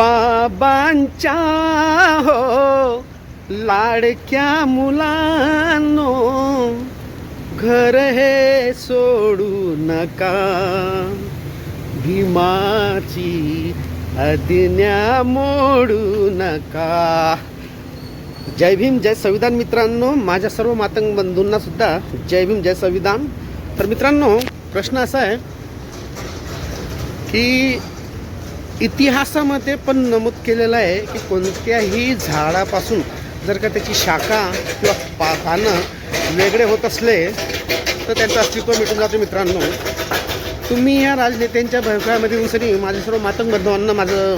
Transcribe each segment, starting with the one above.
बाबांच्या हो लाडक्या मुलांनो, घर हे सोडू नका, भीमाची आज्ञा मोडू नका. जय भीम जय संविधान. मित्रांनो, माझ्या सर्व मातंग बंधूंना सुद्धा जय भीम जय संविधान. तर मित्रांनो, प्रश्न असा आहे की इतिहासामध्ये पण नमूद केलेलं आहे की कोणत्याही झाडापासून जर का त्याची शाखा किंवा पानं वेगळे होत असले तर त्यांचं अस्तित्व मिटून जातं. मित्रांनो, तुम्ही या राजनेत्यांच्या भयकाळामध्ये येऊन सरी माझ्या सर्व मातंग बंधवांना माझं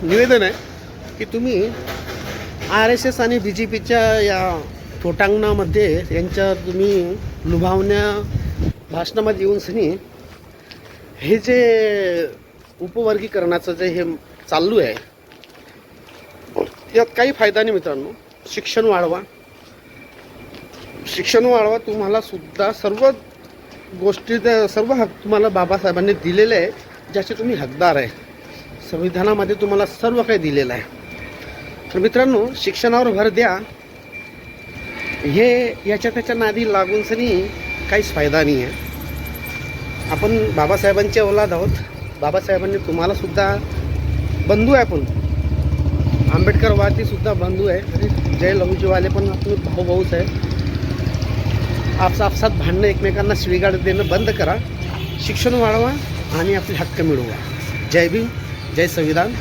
निवेदन आहे की तुम्ही RSS आणि BJPच्या या फोटांगणामध्ये यांच्या तुम्ही लुभावण्या भाषणामध्ये येऊन सनी हे जे उपवर्गीकरणाचं जे हे चालू आहे यात काही फायदा नाही. मित्रांनो, शिक्षण वाढवा, तुम्हाला सुद्धा सर्व गोष्टी, सर्व हक्क तुम्हाला बाबासाहेबांनी दिलेले आहे, ज्याचे तुम्ही हकदार आहे. संविधानामध्ये तुम्हाला सर्व काही दिलेलं आहे. तर मित्रांनो, शिक्षणावर भर द्या. हे याच्या त्याच्या नादी लागून सनी काहीच फायदा नाही आहे. आपण बाबासाहेबांचे औलाद आहोत. बाबासाहेबांनी तुम्हाला सुद्धा बंधू आहे, पण आंबेडकरवादी सुद्धा बंधू आहे. आणि जय लहूजीवाले पण तुम्ही भाऊच आहे. आपसात भांडणं, एकमेकांना शिवीगाळ देणं बंद करा. शिक्षण वाढवा आणि आपले हक्क मिळवा. जय भीम जय संविधान.